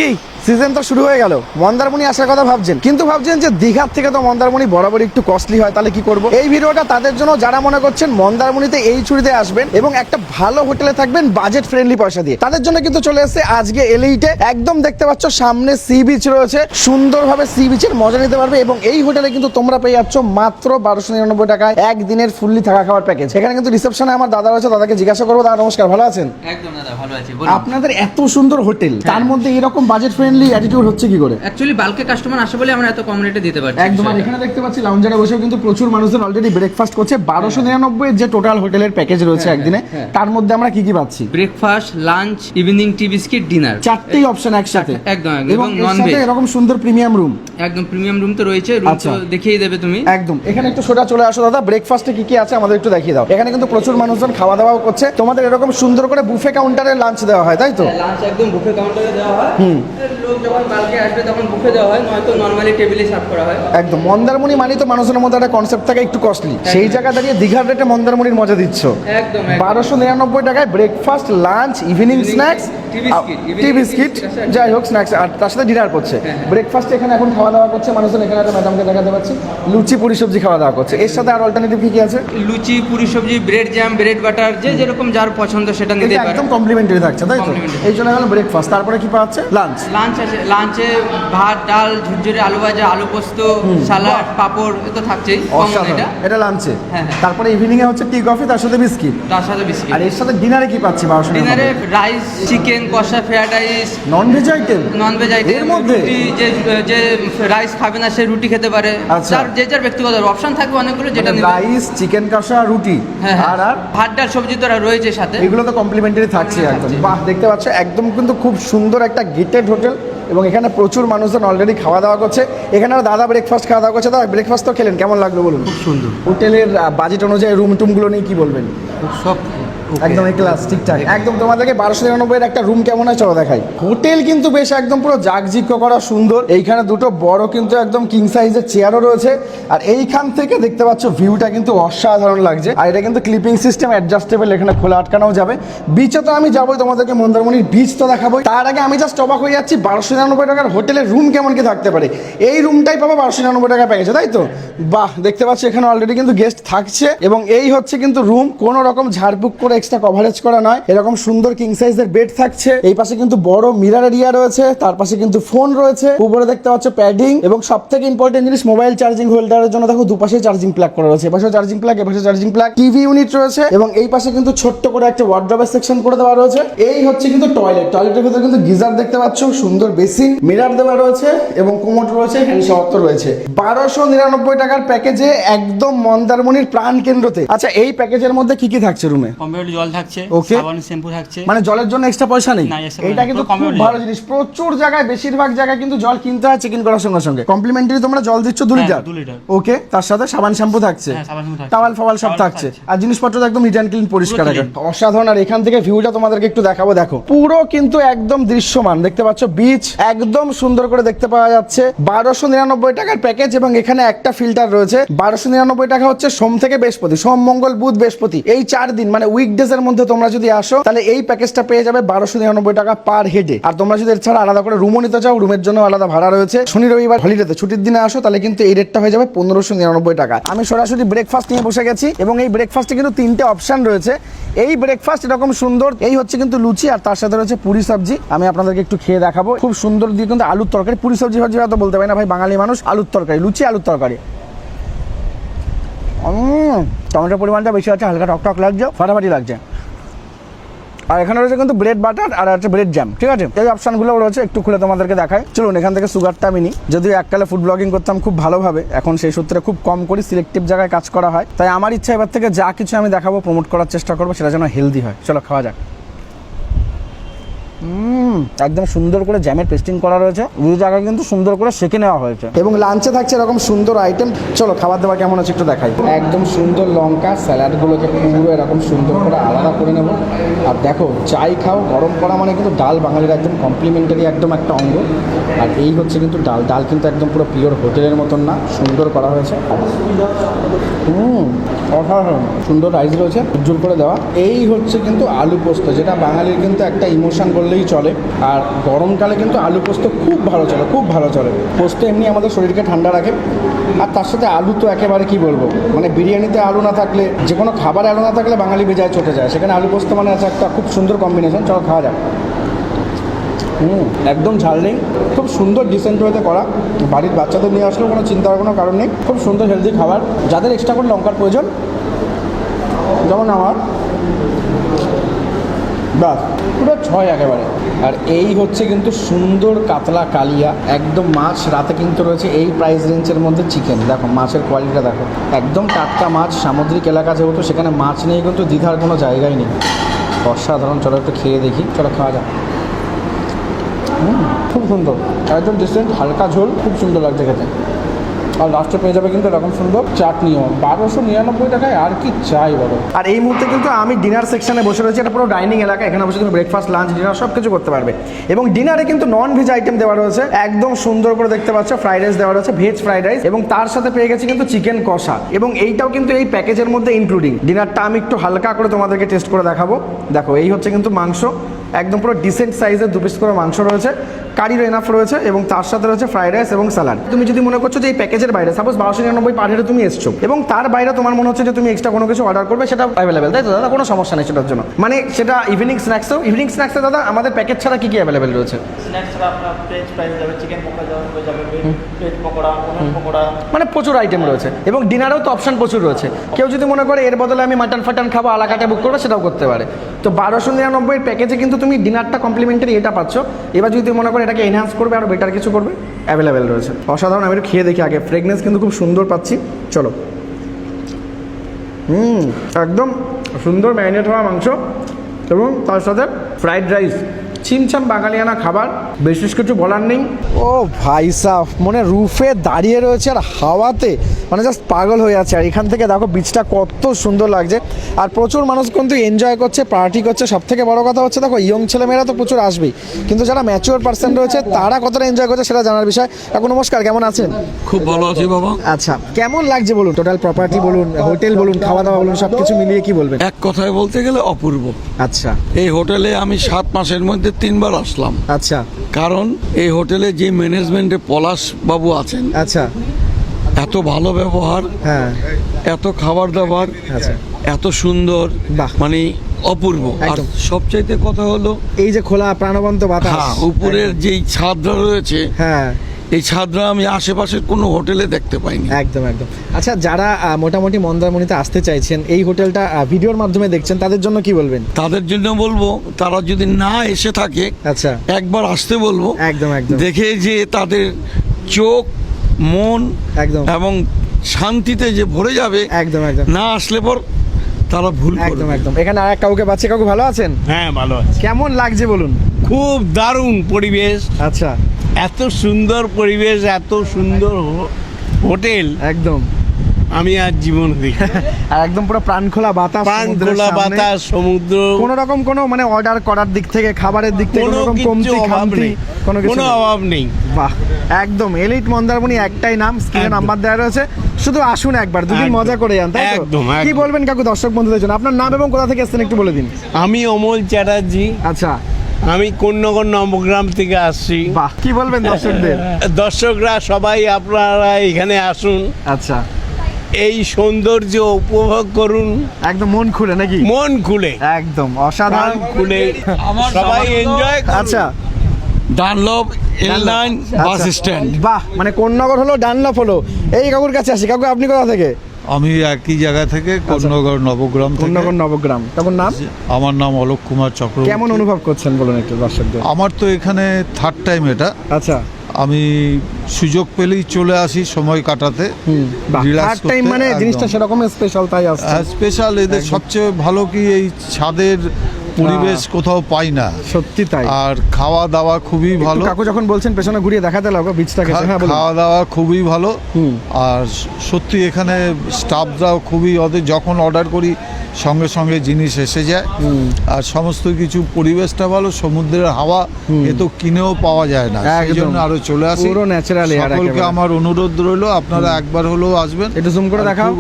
কি সিজন তো শুরু হয়ে গেল, মন্দারমণি আসার কথা ভাবছেন, কিন্তু ভাবছেন যে দীঘার থেকে তো মন্দারমণি বরাবর একটু কস্টলি হয়, তাহলে কি করব? এই ভিডিওটা তাদের জন্য যারা মনে করছেন মন্দারমণিতে এই ছুটিতে আসবেন এবং একটা ভালো হোটেলে থাকবেন বাজেট ফ্রেন্ডলি পয়সা দিয়ে। তাদের জন্য কিন্তু চলে এসেছে আজকে এলিটে। একদম দেখতে পাচ্ছ সামনে সি বিচ রয়েছে, সুন্দরভাবে সি বিচের মজা নিতে পারবে এবং এই হোটেলে কিন্তু তোমরা পেয়ে যাচ্ছ মাত্র 1299 টাকায় একদিনের ফুললি থাকা খাওয়ার প্যাকেজ। এখানে কিন্তু রিসেপশনে আমার দাদা রয়েছে, দাদাকে জিজ্ঞাসা করবো। দাদা নমস্কার, ভালো আছেন? একদম দাদা ভালো আছি। আপনাদের এত সুন্দর হোটেল, তার মধ্যে এরকম বাজেট ফ্রেন্ডলি অ্যাটিটিউড হচ্ছে কি করে? অ্যাকচুয়ালি বাল্কে কাস্টমার আসে বলে আমরা এত কম রেটে দিতে পারছি। একদম। আর এখানে দেখতে পাচ্ছি লাউঞ্জারে বসেও কিন্তু প্রচুর মানুষজন অলরেডি ব্রেকফাস্ট করছে। 1299 যে টোটাল হোটেলের প্যাকেজ রয়েছে একদিনে, তার মধ্যে আমরা কি কি পাচ্ছি? Breakfast, lunch, evening tea biscuit, dinner, চারটেই option একসাথে। একদম। এবং নন ভেজ এরকম সুন্দর প্রিমিয়াম রুম, একদম প্রিমিয়াম রুম তো রয়েছে। রুম তো দেখিয়ে দেবে তুমি। একদম। এখানে একটু সোজা চলে আসো দাদা, ব্রেকফাস্টে কি কি আছে আমাদের একটু দেখিয়ে দাও। এখানে কিন্তু প্রচুর মানুষজন খাওয়া দাওয়া করছে। তোমাদের এরকম সুন্দর করে বুফে কাউন্টারে লাঞ্চ দেওয়া হয়, তাই তো? লাঞ্চ একদম বুফে কাউন্টারে দেওয়া হয়। লোক যখন বাল্কে আসবে তখন বুফে দেওয়া হয়, নয়তো নরমালি টেবিলে সার্ভ করা হয়। একদম। মন্দারমণি মানে তো মানুষের মধ্যে একটা কনসেপ্ট থাকে একটু কস্টলি, সেই জায়গা দাঁড়িয়ে দীঘার রেটে মন্দারমণির মজা দিচ্ছ। একদম 1299 টাকায় ব্রেকফাস্ট, লাঞ্চ, ইভিনিং স্ন্যাক্স, টি বিস্কিট, যাই হোক স্ন্যাক্স, আর তার সাথে ডিনার করছে। ব্রেকফাস্টে এখানে এখন খাওয়া দাওয়া করছে মানুষজন। এখানে একটা ম্যাডামকে দেখাতে পাচ্ছি লুচি পুরি সবজি খাওয়া দাওয়া করছে। এর সাথে আর অল্টারনেটিভ কি কি আছে? লুচি, পুরি সবজি, ব্রেড জ্যাম, ব্রেড বাটার, যে যেরকম যার পছন্দ সেটা নিতে পারে। একদম কমপ্লিমেন্টারি থাকছে, তাই তো? এই জন্য গেল ব্রেকফাস্ট। তারপরে কি পাচ্ছে? লাঞ্চ। লাঞ্চ আছে, লাঞ্চে ভাত, ডাল, ঝুরঝুরে আলু ভাজা, আলু পোস্ত, সালাড, পাপড়, এ তো থাকছেই। এটা লাঞ্চে। হ্যাঁ। তারপরে ইভিনিং এ হচ্ছে টি কফি, তার সাথে বিস্কিট। তার সাথে বিস্কিট। আর এর সাথে ডিনারে কি পাচ্ছি? ডিনারে রাইস, চিকেন কষা, fried rice, non veg item. Non veg item এর মধ্যে রুটি, যে রাইস খাবে না সে রুটি খেতে পারে। আচ্ছা। তার যে যার ব্যক্তিগত অপশন থাকবে অনেকগুলো, যেটা নেবে। রাইস, চিকেন কষা, রুটি, আর ভাত, ডাল, সবজি তো রয়েছে সাথে। এগুলো তো কমপ্লিমেন্টারি থাকছে একদম। বাহ, দেখতে পাচ্ছ একদম কিন্তু খুব সুন্দর একটা গেটেড হোটেল এবং এখানে প্রচুর মানুষজন অলরেডি খাওয়া দাওয়া করছে। এখানে দাদা ব্রেকফাস্ট খাওয়া দাওয়া করছে। দাদা ব্রেকফাস্ট তো খেলেন, কেমন লাগলো বলুন? খুব সুন্দর। হোটেলের বাজেট অনুযায়ী রুম টুমগুলো নিয়ে কি বলবেন? সব একদম এই ক্লাস ঠিকঠাক। একদম তোমাদেরকে 1299 একটা রুম কেমন হয় চলো দেখাই। হোটেল কিন্তু বেশ একদম পুরো জাকজিক্য করা সুন্দর। এইখানে দুটো বড় কিন্তু একদম কিং সাইজের চেয়ারও রয়েছে। আর এইখান থেকে দেখতে পাচ্ছ ভিউটা কিন্তু অসাধারণ লাগছে। আর এটা কিন্তু ক্লিপিং সিস্টেম অ্যাডজাস্টেবল, এখানে খোলা আটকানোও যাবে। বিচে তো আমি যাবোই, তোমাদেরকে মন্দারমণির বিচ তো দেখাবোই। তার আগে আমি জাস্ট অবাক হয়ে যাচ্ছি 1299 টাকার হোটেলের রুম কেমন কি থাকতে পারে। এই রুমটাই পাবো 1299 টাকা প্যাকেজে, তাই তো? বাহ, দেখতে পাচ্ছি এখানে অলরেডি কিন্তু গেস্ট থাকছে এবং এই হচ্ছে কিন্তু রুম। কোনো রকম ঝাড়ফুঁক করে এক্সট্রা কভারেজ করা নয়, এরকম সুন্দর কিং সাইজের বেড থাকছে। এই পাশে কিন্তু বড় মিরর এরিয়া রয়েছে, তার পাশে কিন্তু ফোন রয়েছে, উপরে দেখতে পাচ্ছ প্যাডিং এবং সবথেকে ইম্পর্টেন্ট জিনিস মোবাইল চার্জিং হোল্ডারের জন্য দেখো দুপাশে চার্জিং প্লাগ করা রয়েছে। এপাশে চার্জিং প্লাগ, এপাশে চার্জিং প্লাগ, টিভি ইউনিট রয়েছে এবং এই পাশে কিন্তু ছোট্ট করে একটা ওয়ার্ড্রবের সেকশন করে দেওয়া রয়েছে। এই হচ্ছে কিন্তু টয়লেট। টয়লেটের ভিতরে কিন্তু গিজার দেখতে পাচ্ছ, সুন্দর বেসিন, মিরর দেওয়া রয়েছে এবং কোমোড রয়েছে, হ্যান্ড শাওয়ার তো রয়েছে। 1299 টাকার প্যাকেজে একদম মন্দারমণির প্রাণ কেন্দ্রতে। আচ্ছা, এই প্যাকেজের মধ্যে কি কি থাকছে রুমে? কমপ্লিট জল থাকছে, ওকে, সাবান শ্যাম্পু থাকছে। মানে জলের জন্য এক্সট্রা পয়সা নেই। এটা কিন্তু খুব ভালো জিনিস। প্রচুর জায়গায়, বেশিরভাগ জায়গায় কিন্তু জল কিনতে হয় চেক ইন করার সঙ্গে সঙ্গে। কমপ্লিমেন্টারি তোমরা জল দিচ্ছ 2 লিটার। ওকে, তার সাথে সাবান শ্যাম্পু থাকছে, টাওয়াল ফাওয়াল সব থাকছে, আর জিনিসপত্র একদম নিট অ্যান্ড ক্লিন, পরিষ্কার আছে। অসাধারণ। আর এখান থেকে ভিউটা তোমাদেরকে একটু দেখাবো। দেখো পুরো কিন্তু একদম দৃশ্যমান, দেখতে পাচ্ছ বিচ একদম সুন্দর করে দেখতে পাওয়া যাচ্ছে। 1299 টাকার প্যাকেজ এবং এখানে একটা ফিল্টার রয়েছে। 1299 টাকা হচ্ছে সোম থেকে বৃহস্পতি, সোম মঙ্গল বুধ বৃহস্পতি, এই 4 দিন মানে উইকডেজ এর মধ্যে তোমরা যদি আসো তাহলে এই প্যাকেজটা পেয়ে যাবে 1299 টাকা পার হেডে। আর তোমরা যদি এছাড়া আলাদা করে রুমও নিতে চাও, রুমের জন্য আলাদা ভাড়া রয়েছে। শনি রবিবার হলিডেতে ছুটির দিনে আসো তাহলে কিন্তু এই রেটটা হয়ে যাবে 1599 টাকা। আমি সরাসরি ব্রেকফাস্ট নিয়ে বসে গেছি এবং এই ব্রেকফাস্টে কিন্তু 3টে অপশন রয়েছে। এই ব্রেকফাস্ট এরকম সুন্দর। এই হচ্ছে কিন্তু লুচি আর তার সাথে রয়েছে পুরি সবজি। আমি আপনাদেরকে একটু খেয়ে দেখাবো। খুব সুন্দর দিয়ে কিন্তু আলুর তরকারি, পুরি সবজি ভাজি হয়তো বলতে পারি না ভাই, বাঙালি মানুষ। আলুর তরকারি, লুচি আলুর তরকারি। টমেটোর পরিমাণটা বেশি আছে, হালকা টক টক লাগছে, ফাটাফাটি লাগছে। আর এখানে রয়েছে কিন্তু ব্রেড বাটার আর একটা ব্রেড জ্যাম, ঠিক আছে? এই অপশনগুলো রয়েছে, একটু খুলে তোমাদেরকে দেখাই। চলুন এখান থেকে সুগারটা আমি নিই। যদিও এককালে ফুড ব্লগিং করতাম খুব ভালোভাবে, এখন সেই সূত্রে খুব কম করি, সিলেক্টিভ জায়গায় কাজ করা হয়। তাই আমার ইচ্ছা এবার থেকে যা কিছু আমি দেখাবো, প্রমোট করার চেষ্টা করবো, সেটা যেন হেলদি হয়। চলো খাওয়া যাক। একদম সুন্দর করে জ্যামের পেস্টিং করা রয়েছে, দুই জায়গায় কিন্তু সুন্দর করে সেঁকে নেওয়া হয়েছে এবং লাঞ্চে থাকছে এরকম সুন্দর আইটেম। চলো খাবার দাবার কেমন আছে একটু দেখাই। একদম সুন্দর লঙ্কা, স্যালাডগুলোকে পুরো এরকম সুন্দর করে আলাদা করে নেব। আর দেখো চাই খাও, গরম করা মানে কিন্তু ডাল বাঙালির একদম কমপ্লিমেন্টারি একদম একটা অঙ্গ। আর এই হচ্ছে কিন্তু ডাল। ডাল কিন্তু একদম পুরো পিওর হোটেলের মতন না, সুন্দর করা হয়েছে। অসাধারণ সুন্দর রাইস রয়েছে, উজ্জ্বল করে দেওয়া। এই হচ্ছে কিন্তু আলু পোস্ত, যেটা বাঙালির কিন্তু একটা ইমোশন বললে বললেই চলে। আর গরমকালে কিন্তু আলু পোস্ত খুব ভালো চলে, খুব ভালো চলে। পোস্ত এমনি আমাদের শরীরকে ঠান্ডা রাখে, আর তার সাথে আলু তো একেবারে কি বলবো, মানে বিরিয়ানিতে আলু না থাকলে, যে কোনো খাবারে আলু না থাকলে বাঙালি বেজায় চটে যায়, সেখানে আলু পোস্ত মানে আছে একটা খুব সুন্দর কম্বিনেশন। চলো খাওয়া যাক। একদম ঝাল নেই, খুব সুন্দর ডিসেন্ট ওয়েতে করা। বাড়ির বাচ্চাদের নিয়ে আসলেও কোনো চিন্তার কোনো কারণ নেই, খুব সুন্দর হেলদি খাবার। যাদের এক্সট্রা করে লঙ্কার প্রয়োজন, যেমন আমার, বাস পুরো 6 একেবারে। আর এই হচ্ছে কিন্তু সুন্দর কাতলা কালিয়া, একদম মাছ। রাতে কিন্তু রয়েছে এই প্রাইস রেঞ্জের মধ্যে চিকেন। দেখো মাছের কোয়ালিটিটা দেখো, একদম টাটকা মাছ। সামুদ্রিক এলাকা যেহেতু, সেখানে মাছ নিয়ে কিন্তু দ্বিধার কোনো জায়গাই নেই। অসাধারণ। চলো একটু খেয়ে দেখি, চলো খাওয়া যাক। খুব সুন্দর, একদম ডিসেন্ট হালকা ঝোল, খুব সুন্দর লাগছে খেতে। আর লাস্টে পেয়ে যাবে কিন্তু এরকম সুন্দর চাটনিও। 1299 টাকায় আর কি চাই বলো। আর এই মুহূর্তে কিন্তু আমি ডিনার সেকশনে বসে রয়েছি। এটা পুরো ডাইনিং এলাকা, এখানে বসে তুমি ব্রেকফাস্ট, লাঞ্চ, ডিনার সব কিছু করতে পারবে। এবং ডিনারে কিন্তু নন ভেজ আইটেম দেওয়া রয়েছে, একদম সুন্দর করে দেখতে পাচ্ছ। ফ্রাইড রাইস দেওয়া রয়েছে, ভেজ ফ্রাইড রাইস, এবং তার সাথে পেয়ে গেছি কিন্তু চিকেন কষা। এবং এইটাও কিন্তু এই প্যাকেজের মধ্যে ইনক্লুডিং। ডিনারটা আমি একটু হালকা করে তোমাদেরকে টেস্ট করে দেখাবো। দেখো এই হচ্ছে কিন্তু মাংস, একদম পুরো ডিসেন্ট সাইজের 2 পিস করে মাংস রয়েছে, কারিরও এনাফ রয়েছে, এবং তার সাথে রয়েছে ফ্রাইড রাইস এবং স্যালাড। তুমি যদি মনে করছো যে এই প্যাকেজের বাইরে, সাপোজ 1299 পার হেডে তুমি এসছো, এবং তার বাইরে তোমার মনে হচ্ছে যে তুমি এক্সট্রা কোনো কিছু অর্ডার করবে, সেটা অ্যাভেলেবেল, তাই তো দাদা? কোনো সমস্যা নেই সেটার জন্য। মানে সেটা ইভিনিং স্ন্যাক্সও, ইভিনিং স্ন্যাক্সে দাদা আমাদের প্যাকেজ ছাড়া কি কি অ্যাভেলেবেল রয়েছে? স্ন্যাক্স ছাড়া আপনার ফ্রেঞ্চ ফ্রাইস যাবে, চিকেন পকোড়া যাবে, ভেজ পকোড়া, পনির পকোড়া, মানে প্রচুর আইটেম রয়েছে। এবং ডিনারেও তো অপশন প্রচুর রয়েছে। কেউ যদি মনে করে এর বদলে আমি মাটন ফাটন খাবো, আলাকাটা বুক করবে, সেটাও করতে পারে। তো 1299 প্যাকেজে কিন্তু তুমি ডিনারটা কমপ্লিমেন্টারি এটা পাচ্ছ। এবার যদি তুমি মনে করো এটাকে এনহ্যান্স করবে, আরও বেটার কিছু করবে, অ্যাভেলেবেল রয়েছে। অসাধারণ। আমি একটু খেয়ে দেখি আগে। ফ্রেগনেন্স কিন্তু খুব সুন্দর পাচ্ছি। চলো। একদম সুন্দর ম্যারিনেট হওয়া মাংস, এবং তার সাথে ফ্রাইড রাইস, চিমচাম বাঙালিয়ানা খাবার, বিশেষ কিছু বলার নেই। ও ভাই সাহ, মানে রুফে দাঁড়িয়ে রয়েছে আর হাওয়াতে মানে জাস্ট পাগল হয়ে যাচ্ছে। আর এখান থেকে দেখো বিচটা কত সুন্দর লাগছে। আর প্রচুর মানুষ কিন্তু এনজয় করছে, পার্টি করছে। সব থেকে বড় কথা হচ্ছে দেখো, ইয়ং ছেলেমেয়েরা তো প্রচুর আসবেই, কিন্তু যারা ম্যাচিওর পার্সন রয়েছে তারা কতটা এনজয় করছে সেটা জানার বিষয়। এখন নমস্কার, কেমন আছেন? খুব ভালো আছি বাবা। আচ্ছা, কেমন লাগছে বলুন? টোটাল প্রপার্টি বলুন, হোটেল বলুন, খাওয়া দাওয়া বলুন, সব কিছু মিলিয়ে কি বলবেন? এক কথায় বলতে গেলে অপূর্ব। আচ্ছা এই হোটেলে আমি 7 মাসের মধ্যে 3 বার আসলাম। আচ্ছা কারণ এই হোটেলে যে ম্যানেজমেন্টে পলাশ বাবু আছেন, আচ্ছা এত ভালো ব্যবহার, হ্যাঁ এত খাবার দাবার, আচ্ছা এত সুন্দর, বাহ। মানে অপূর্ব। আর একদম। সবচাইতে কথা হলো, এই যে খোলা প্রাণবন্ত বাতাস, হ্যাঁ, উপরের যেই ছাদটা রয়েছে, হ্যাঁ এই ছাদটা আমি আশেপাশের কোনো হোটেলে দেখতে পাইনি। একদম একদম। আচ্ছা, যারা মোটামুটি মন্দারমণিতে আসতে চাইছেন, এই হোটেলটা ভিডিওর মাধ্যমে দেখছেন, তাদের জন্য কি বলবেন? তাদের জন্য বলবো, তারা যদি না এসে থাকে আচ্ছা একবার আসতে বলবো। একদম একদম দেখে যে তাদের চোখ, মন একদম এবং শান্তিতে যে ভরে যাবে। একদম একদম না আসলে পর তারা ভুল একদম করবে। একদম। এখানে আর এক কাউকে পাচ্ছি। কাকু ভালো আছেন? হ্যাঁ ভালো আছে, কেমন লাগছে বলুন? খুব দারুণ পরিবেশ, আচ্ছা এত সুন্দর পরিবেশ, এত সুন্দর হোটেল একদম। আমি আর জীবন দেখি। আর একদম পুরো প্রাণ খোলা বাতাস, প্রাণ সমুদ্রের খোলা সামনে। বাতাস, সমুদ্র, কোনো রকম কোনো মানে অর্ডার করার দিক থেকে, খাবারের দিক থেকে কোনো কোনো রকম কিছু কমতি অভাব খামতি নেই, কোনো কিছু কোনো নেই। অভাব নেই। বাহ, একদম এলিট মন্দারমণি, একটাই নাম, স্ক্রিনে একদম। নাম্বার দেওয়া রয়েছে। শুধু আসুন একবার, দুদিন একদম। মজা করে যান, তাই তো? একদম, একদম। কি বলবেন কাকু দর্শক বন্ধুদের জন্য? আপনার নাম এবং কোথা থেকে এসেছেন একটু বলে দিন। আমি অমল চ্যাটার্জি, আচ্ছা আমি কোন্নগর নবগ্রাম থেকে আসছি। বাহ, কি বলবেন দর্শকদের? দর্শকরা সবাই আপনারা এখানে আসুন, আচ্ছা এই সৌন্দর্য উপভোগ করুন, একদম মন খুলে নাকি? মন খুলে, একদম প্রাণ অসাধারণ। খুলে আমার সবাই এনজয় করুন। আচ্ছা ডানলপ এল9 বাস আচ্ছা। স্ট্যান্ড। বাহ, মানে কোন্নগর হলো, ডানলপ হলো। এই কাকুর কাছে আসি। কাকু আপনি কোথা থেকে? আমি একই জায়গা থেকে কন্যগর নবগ্রাম থেকে। কোন্নগর নবগ্রাম। কাকুর নাম? আমার নাম অলোক কুমার চক্রবর্তী। কেমন অনুভব করছেন বলুন একটু দর্শকদের? আমার তো এখানে 3rd টাইম এটা। আচ্ছা আমি সুযোগ পেলেই চলে আসি সময় কাটাতে, relax থার্ড টাইম করতে, মানে একদম। জিনিসটা সেরকম স্পেশাল, তাই আসছে। স্পেশাল। এদের সবচেয়ে ভালো কি, এই ছাদের পরিবেশ কোথাও পাই না, সত্যি তাই। আর খাওয়া দাওয়া খুবই ভালো। কাকু যখন বলছেন পেছনে ঘুরিয়ে দেখাতে লাগো বিচটাকে। হ্যাঁ বলুন। খাওয়া দাওয়া খুবই ভালো। আর সত্যি এখানে স্টাফরাও খুবই, ওদের যখন অর্ডার করি সঙ্গে সঙ্গে জিনিস এসে যায়। আর সমস্ত কিছু পরিবেশটা ভালো, সমুদ্রের হাওয়া এ তো কিনেও পাওয়া যায় না, সেই একদম। জন্য আরো চলে আসি। পুরো ন্যাচারাল এয়ার। সকলকে আমার অনুরোধ রইলো, আপনারা একবার হলেও আসবেন। একটু জুম করে আর দেখাও।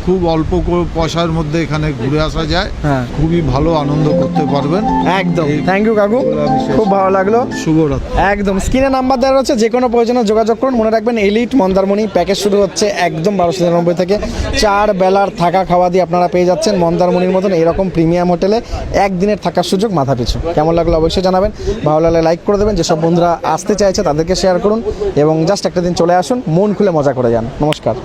খুব অল্প পয়সার মধ্যে এখানে ঘুরে আসা যায়। হ্যাঁ। খুবই ভালো আনন্দ করতে করতে পারবেন। একদম এই- থ্যাংক ইউ কাকু, আমি শেষ খুব ভালো লাগলো। শুভরাত্রি। একদম স্ক্রিনে নাম্বার দেওয়া রয়েছে, যে কোনো প্রয়োজনে যোগাযোগ করুন। মনে রাখবেন এলিট মন্দারমণি প্যাকেজ শুরু হচ্ছে একদম 1299 থেকে। 4 বেলার থাকা খাওয়া দিয়ে আপনারা পেয়ে যাচ্ছেন মন্দারমণির মতন এরকম প্রিমিয়াম হোটেলে একদিনের থাকার সুযোগ মাথা পিছু। কেমন লাগলো অবশ্যই জানাবেন, ভালো লাগলে লাইক করে দেবেন। যেসব বন্ধুরা আসতে চাইছে তাদেরকে শেয়ার করুন এবং জাস্ট একটা দিন চলে আসুন, মন খুলে মজা করে যান। নমস্কার।